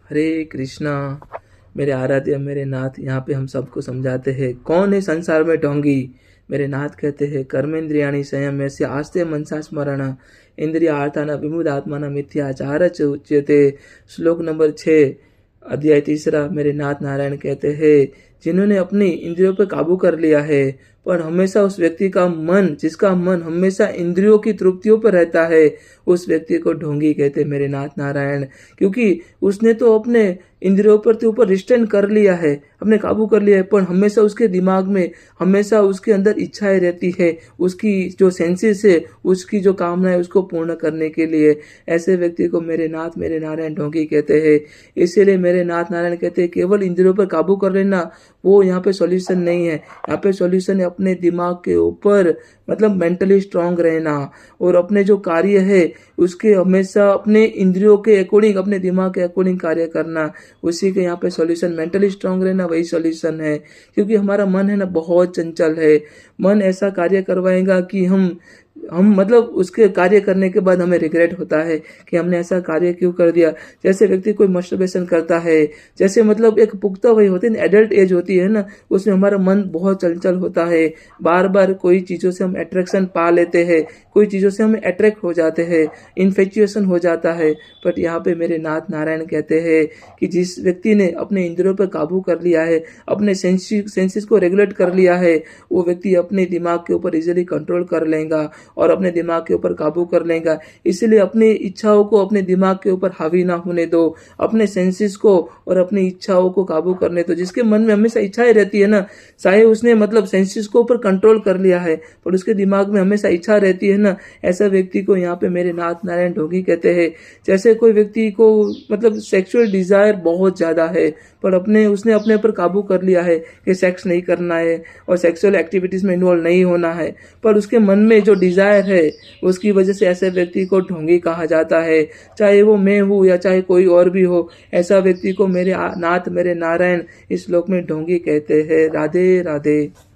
हरे कृष्णा। मेरे आराध्य मेरे नाथ, यहाँ पे हम सबको समझाते हैं कौन है संसार में ढोंगी। मेरे नाथ कहते हैं कर्मेंद्रियाणि संयम्य से आस्ते मनसा स्मरण इंद्रिया अर्थान विमुद आत्मा मिथ्याचार च उच्यते। श्लोक नंबर 6 अध्याय 3। मेरे नाथ नारायण कहते हैं जिन्होंने अपनी इंद्रियों पर काबू कर लिया है, पर हमेशा उस व्यक्ति का मन, जिसका मन हमेशा इंद्रियों की तृप्तियों पर रहता है, उस व्यक्ति को ढोंगी कहते मेरे नाथ नारायण। क्योंकि उसने तो अपने इंद्रियों पर के ऊपर रिस्ट्रेन कर लिया है, अपने काबू कर लिया है, पर हमेशा उसके दिमाग में, हमेशा उसके अंदर इच्छाएं रहती है, उसकी जो सेंसेस है, उसकी जो कामना है, उसको पूर्ण करने के लिए। ऐसे व्यक्ति को मेरे नाथ मेरे नारायण ढोंगी कहते हैं। इसीलिए मेरे नाथ नारायण कहते हैं केवल इंद्रियों पर काबू कर लेना वो यहाँ पे सॉल्यूशन नहीं है। यहाँ पे सॉल्यूशन है अपने दिमाग के ऊपर, मतलब मेंटली स्ट्रांग रहना, और अपने जो कार्य है उसके हमेशा अपने इंद्रियों के अकॉर्डिंग, अपने दिमाग के अकॉर्डिंग कार्य करना। उसी के यहाँ पे सॉल्यूशन, मेंटली स्ट्रांग रहना वही सॉल्यूशन है। क्योंकि हमारा मन है ना बहुत चंचल है। मन ऐसा कार्य करवाएगा कि हम मतलब उसके कार्य करने के बाद हमें रिग्रेट होता है कि हमने ऐसा कार्य क्यों कर दिया। जैसे व्यक्ति कोई मस्टरबेशन करता है, जैसे मतलब एक पुख्ता वही होती है, एडल्ट एज होती है ना, उसमें हमारा मन बहुत चंचल होता है। बार बार कोई चीज़ों से हम अट्रैक्शन पा लेते हैं, कोई चीज़ों से हम अट्रैक्ट हो जाते हैं, इन्फेचुएशन हो जाता है। बट यहाँ पे मेरे नाथ नारायण कहते हैं कि जिस व्यक्ति ने अपने इंद्रियों पर काबू कर लिया है, अपने सेंसेस को रेगुलेट कर लिया है, वो व्यक्ति अपने दिमाग के ऊपर इजीली कंट्रोल कर लेगा और अपने दिमाग के ऊपर काबू कर लेगा। इसलिए अपनी इच्छाओं को अपने दिमाग के ऊपर हावी ना होने दो, अपने सेंसेस को और अपनी इच्छाओं को काबू करने दो। जिसके मन में हमेशा इच्छाएं रहती है ना, चाहे उसने मतलब सेंसेस को ऊपर कंट्रोल कर लिया है, पर उसके दिमाग में हमेशा इच्छा रहती है ना, ऐसा व्यक्ति को यहाँ पे मेरे नाथ नारायण ढोंगी कहते हैं। जैसे कोई व्यक्ति को मतलब सेक्सुअल डिजायर बहुत ज्यादा है, पर उसने अपने ऊपर काबू कर लिया है कि सेक्स नहीं करना है और सेक्सुअल एक्टिविटीज में इन्वॉल्व नहीं होना है, पर उसके मन में जो डिजायर है उसकी वजह से ऐसे व्यक्ति को ढोंगी कहा जाता है। चाहे वो मैं हूँ या चाहे कोई और भी हो, ऐसा व्यक्ति को मेरे नाथ मेरे नारायण इस श्लोक में ढोंगी कहते हैं। राधे राधे।